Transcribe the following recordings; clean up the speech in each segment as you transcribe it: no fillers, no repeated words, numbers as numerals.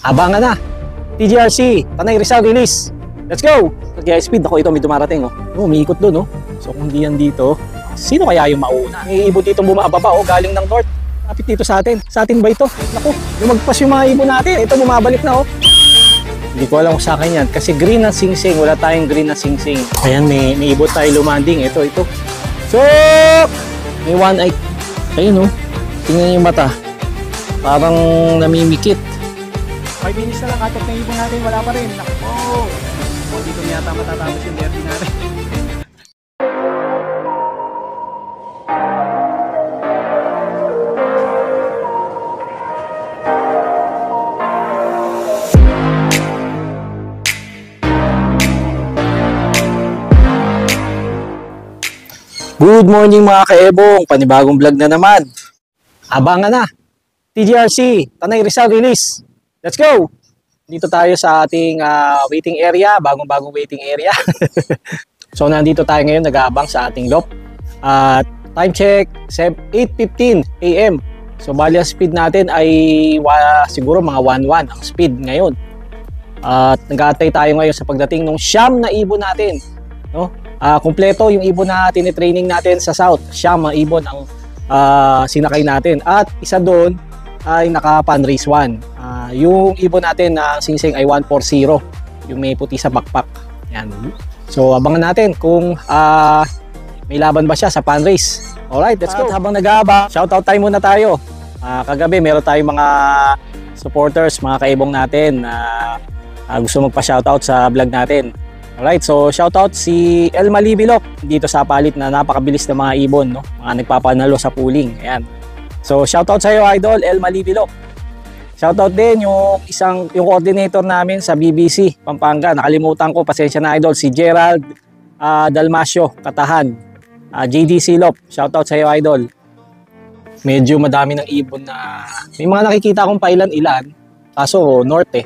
Abangan na. TGRC, Tanay Rizal release. Let's go! Kaya speed ako, ito may dumarating. Umiikot doon. So kung di yan dito, sino kaya yung mauna? May ibon dito bumababa galing ng north. Kapit dito sa atin. Sa atin ba ito? Naku, lumagpas yung mga ibon natin. Ito bumabalik na. Hindi ko alam kung sa akin yan. Kasi green na singsing. Wala tayong green na singsing. Ayan, may ibon tayo lumanding. Ito. So, may one eye. Ayun tingnan yung mata. Parang namimikit. 5 minutes na lang katok na ibon natin. Wala pa rin. Naku. Dito yata matatapos yung derby natin. Good morning mga kaebong, panibagong vlog na naman. Abangan na. TGRC, Tanay Rizal release. Let's go! Dito tayo sa ating waiting area, bagong waiting area. So nandito tayo ngayon, nag-aabang sa ating loft. Time check, 8:15 AM. So bali ang speed natin ay siguro mga 1:1 ang speed ngayon. At nag-aantay tayo ngayon sa pagdating ng siyam na ibon natin. Kumpleto yung ibon na tinitraining natin sa south. Siyam na ibon ang sinakay natin. At isa doon ay naka-fundraise 1. Yung ibon natin na singsing ay 140. Yung may puti sa backpack. Yan. So abangan natin kung may laban ba siya sa fundraise. Alright, let's go. At habang nag-aaba, shoutout time muna tayo. Kagabi meron tayong mga supporters, mga kaibong natin na gusto magpa-shoutout sa vlog natin. Alright, so shoutout si El Malibilok dito sa palit na napakabilis na mga ibon, mga nagpapanalo sa pooling. Ayan. So shoutout sa iyo idol, El Malibilok. Shoutout din yung coordinator namin sa BBC Pampanga. Nakalimutan ko, pasensya na idol, si Gerald Dalmasio Katahan. JD Silop, shoutout sa iyo idol. Medyo madami ng ibon na may mga nakikita akong pailan-ilan. Kaso north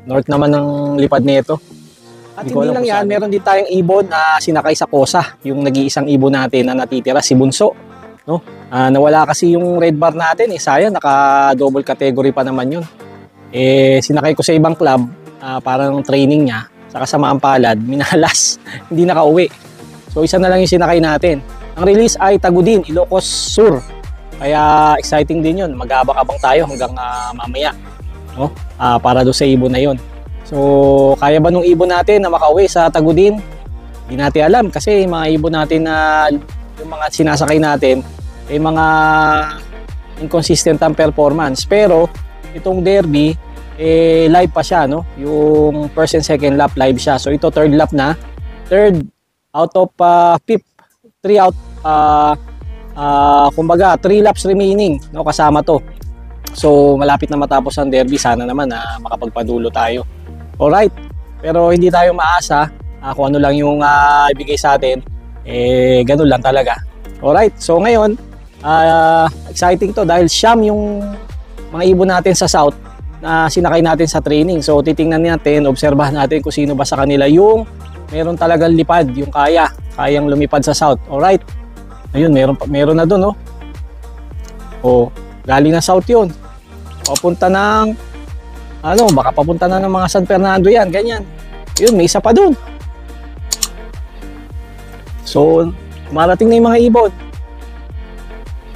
North naman ng lipad nito. At hindi lang yan, meron din tayong ibon na sinakay sa kosa. Yung nag-iisang ibon natin na natitira, si Bunso. Nawala kasi yung red bar natin. Sayang, naka-double category pa naman yun. Sinakay ko sa ibang club, parang training niya. Sa kasamaan palad, minalas. Hindi nakauwi. So isa na lang yung sinakay natin. Ang release ay Tagudin, Ilocos Sur. Kaya exciting din yun. Mag-aabang-abang tayo hanggang mamaya. Para doon sa ibon na yun. So, kaya ba nung ibon natin na makauwi sa Tagudin? Hindi natin alam kasi mga ibon natin na yung mga sinasakay natin ay mga inconsistent ang performance. Pero itong derby live pa siya, yung first and second lap live siya. So ito third lap na. Third out of fifth, 3 out kumbaga 3 laps remaining, kasama to. So malapit na matapos ang derby, sana naman na makapagpadulo tayo. Alright, pero hindi tayo maasa kung ano lang yung ibigay sa atin, ganun lang talaga. Alright, so ngayon exciting to dahil siyam yung mga ibon natin sa south na sinakay natin sa training. So titingnan natin, obserbahan natin kung sino ba sa kanila yung meron talagang lipad, yung kayang lumipad sa south. Alright, ayun, meron na dun. Galing na south yun. Papunta ng baka papunta na ng mga San Fernando yan, ganyan. Yun, may isa pa dun. So, marating na yung mga ibon.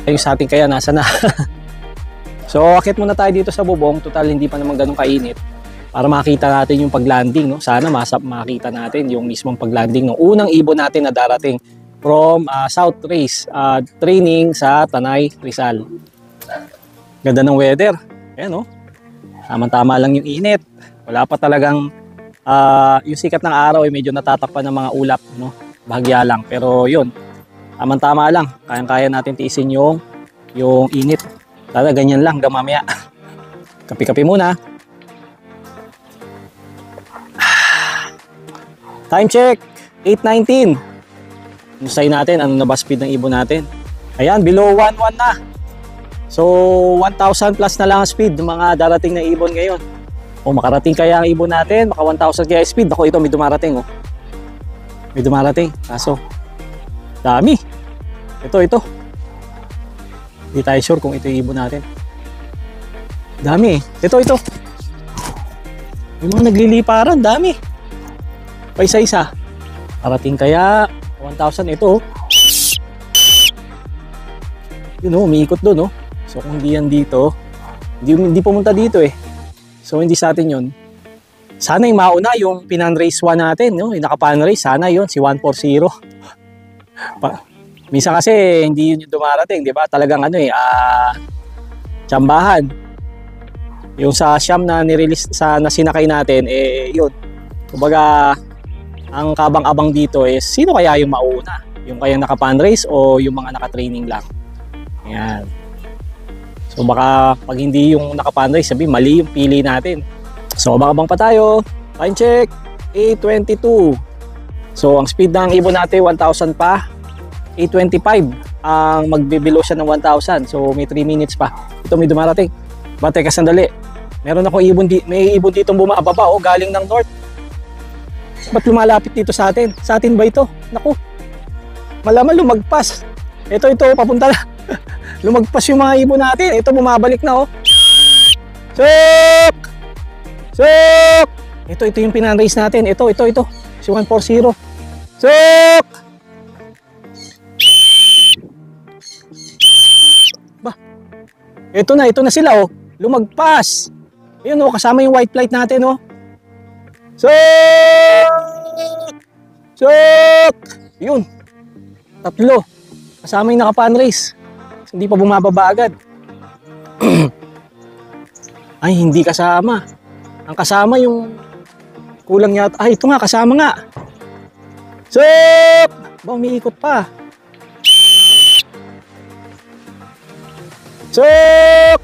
Yung sa atin kaya nasa na. So, akit muna tayo dito sa bubong. Total, hindi pa naman ganun kainit. Para makita natin yung paglanding. Sana makita natin yung mismong paglanding ng unang ibon natin na darating from South Race training sa Tanay Rizal. Ganda ng weather. Ayan, tama-tama lang yung init. Wala pa talagang yung sikat ng araw ay medyo natatakpan ng mga ulap, bahagya lang. Pero yun, tama-tama lang. Kayang-kaya natin tiisin yung init. Talaga ganyan lang, hanggang mamaya. Kape-kape muna. Time check, 8:19. Nusay natin, ano na ba speed ng ibon natin? Ayan, below 1:1 na. So, 1,000 plus na lang ang speed ng mga darating na ibon ngayon. Makarating kaya ang ibon natin, maka 1,000 kaya speed. Ako, ito may dumarating. May dumarating. Kaso, dami. Ito. Hindi tayo sure kung ito yung ibon natin. Dami. Ito. May mga nagliliparan, dami. Pa isa-isa. Parating kaya 1,000 ito. Yun o, umiikot doon o. So kung hindi yan dito, hindi pumunta dito eh. So hindi sa atin yun. Sana yung mauna yung pinan-race 1 natin, no? Yung nakapan-race, sana yun, si 140. Minsan kasi hindi yun yung dumarating, di ba? Talagang ano eh, tsambahan. Yung sa Siam na nirelease na sinakay natin, eh yun. Kumbaga, ang kabang-abang dito is sino kaya yung mauna? Yung kaya nakapan-race o yung mga naka-training lang? Ayan. So baka pag hindi yung nakapan-race, sabi mali yung pili natin. So abang-abang pa tayo. Time check, 8:22. So ang speed ng ibon natin 1,000 pa. 8:25 ang magbibilo siya ng 1,000. So may 3 minutes pa. Ito may dumarating. Ba, teka sandali. Meron ako may ibon dito bumababa galing ng north. Ba't lumalapit dito sa atin? Sa atin ba ito? Naku. Malaman lumagpas. Ito papunta na. Lumagpas yung mga ibon natin. Ito bumabalik na oh. Suk! Suk! Ito yung pinan-race natin. Ito. Si 140. Suk! Ba? Ito na sila oh. Lumagpas. Ayun oh, kasama yung white flight natin oh. Suk! Suk! Yun. 3. Kasama yung nakapan-race. Hindi pa bumababa agad. Ay, hindi kasama. Ang kasama yung kulang yata. Ay, ito nga, kasama nga. Suk! Ba, umiikot pa. Suk!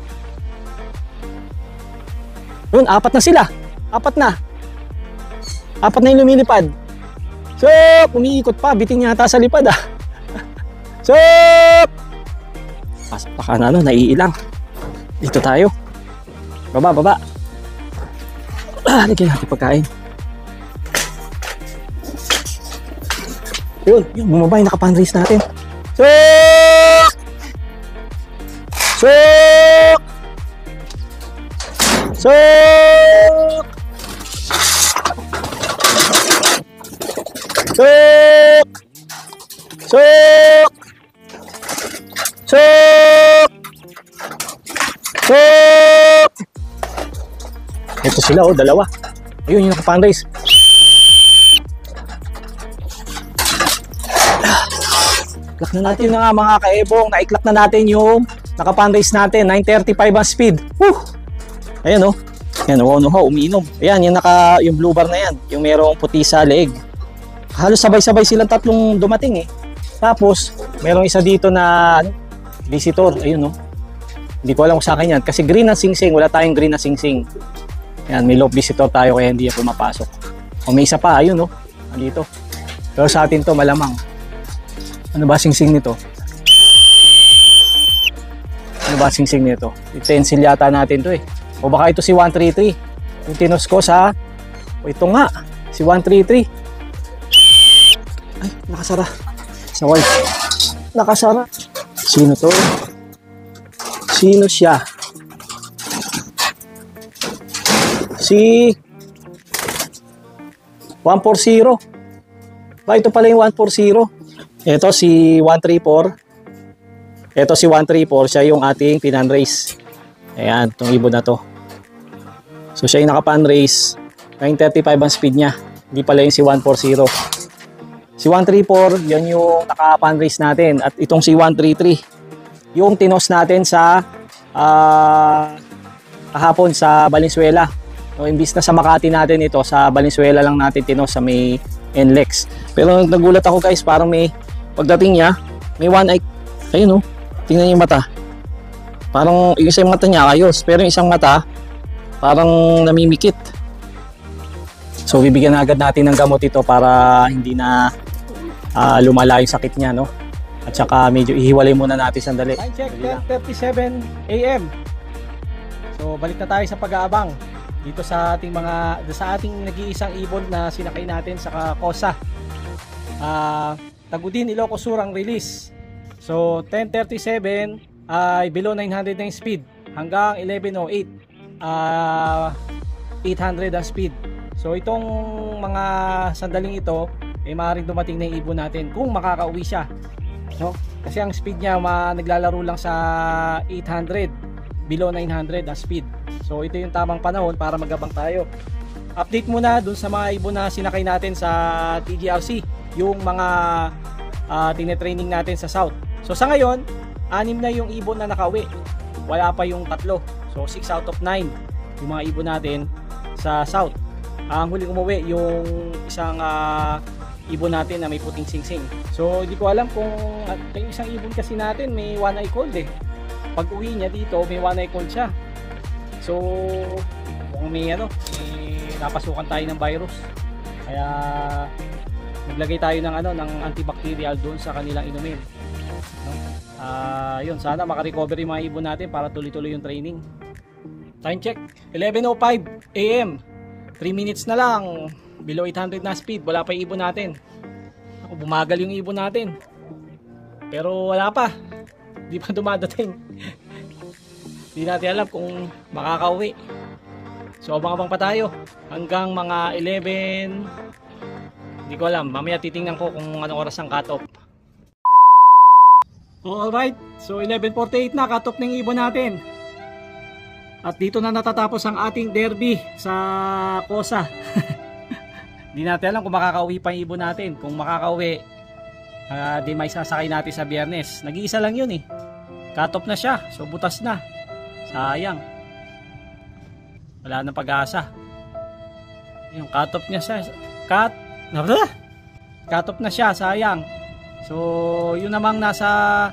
Yun, 4 na sila. 4 na. 4 na yung lumilipad. Suk! Umiikot pa. Bitin yata sa lipad ah. Suk! Baka naiilang. Dito tayo. Baba. Lagyan natin pagkain. Yun, bumaba yung nakapan-race natin. Suk! Suk! Suk! Suk! Suk! Suk! Suk! Ito sila dalawa. Ayun yung nakapan-race. Iklak na natin na nga mga kaebong. Naiklak na natin yung nakapan-race natin. 9:35 ang speed. Woo! Ayan oh. Ayan umiinom. Ayan yung blue bar na yan. Yung merong puti sa leeg. Halos sabay-sabay silang 3 dumating eh. Tapos merong isa dito na visitor. Ayun oh. Hindi ko alam kung sa akin yan. Kasi green na singsing. Wala tayong green na singsing. Ayan, may loop visitor tayo kaya hindi yan pumapasok. O may isa pa, ayun oh. Andito. Pero sa atin to malamang. Ano ba singsing nito? Ano ba singsing nito? Utensil yata natin to eh. O baka ito si 133. Yung tinos ko sa... O ito nga. Si 133. Ay, nakasara. Sa white. Nakasara. Sino to? Sino siya? Si 140. Ba, ito pala yung 140. Ito si 134. Ito si 134. Siya yung ating pinan-race. Ayan, itong ibon na to. So siya yung nakapan-race. 9:35 ang speed niya. Hindi pala yung si 140. Si 134, yan yung nakapan-race natin. At itong si 133, yung tinos natin sa kahapon sa Valenzuela. No, imbis na sa Makati natin ito, sa Valenzuela lang natin tinos sa may NLEX. Pero nagulat ako guys, parang may pagdating niya, may one eye. Ayun oh, tingnan niyo yung mata. Parang yung isang mata niya ayos, pero yung isang mata parang namimikit. So bibigyan agad natin ng gamot ito para hindi na lumala yung sakit niya, no? At saka medyo ihiwalay muna natin sandali. Time check, 10:37 AM. So balik na tayo sa pag-aabang dito sa ating nag-iisang ibon na sinakay natin sa Kosa. Tagudin Ilocos Sur ang release. So 10:37 ay below 900 na yung speed hanggang 11:08. 800 ang speed. So itong mga sandaling ito maaaring dumating na yung ibon natin kung makakauwi siya, no? Kasi ang speed niya naglalaro lang sa 800, below 900 ang speed. So ito yung tamang panahon para magabang tayo. Update muna dun sa mga ibon na sinakay natin sa TGRC, yung mga tinetraining natin sa South. So sa ngayon, 6 na yung ibon na nakauwi, wala pa yung 3. So 6 out of 9 yung mga ibon natin sa South. Ang huling umuwi yung isang ibon natin na may puting singsing. So hindi ko alam kung yung isang ibon kasi natin may one eye cold Pag uwi niya dito may one eye cold siya. So kung may napasukan tayo ng virus, kaya naglagay tayo ng ng antibacterial doon sa kanilang inumin, no? Yun, sana makarecover yung mga ibon natin para tuloy-tuloy yung training. Time check, 11:05 AM, 3 minutes na lang, below 800 na speed, wala pa yung ibon natin. Bumagal yung ibon natin, pero wala pa, di pa dumadating. Di natin alam kung makakauwi. So abang-abang pa tayo hanggang mga 11. Hindi ko alam, mamaya titingnan ko kung anong oras ang cut-off. Alright, so 11:48 na, cut-off ng ibon natin. At dito na natatapos ang ating derby sa Kosa. Hindi natin alam kung makakauwi pa yung ibon natin. Kung makakauwi, di may sasakay natin sa Biyernes. Nag-iisa lang yun Cut-off na siya, so butas na. Sayang. Wala nang pag-asa. Yung cut-off niya siya. Cut-off na siya, sayang. So, yun namang nasa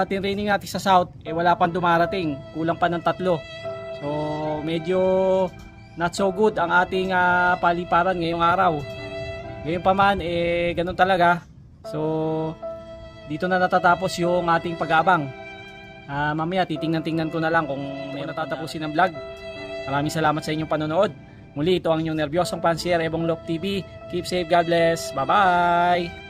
training natin sa South, wala pang dumarating. Kulang pa ng 3. So, medyo not so good ang ating paliparan ngayong araw. Ngayon pa man, ganun talaga. So, dito na natatapos yung ating pag-aabang. Mamaya, titingnan-tingnan ko na lang kung may natatapusin ng vlog. Maraming salamat sa inyong panonood. Muli, ito ang inyong nervyosong pansier, Ebong Lop TV. Keep safe, God bless. Bye-bye!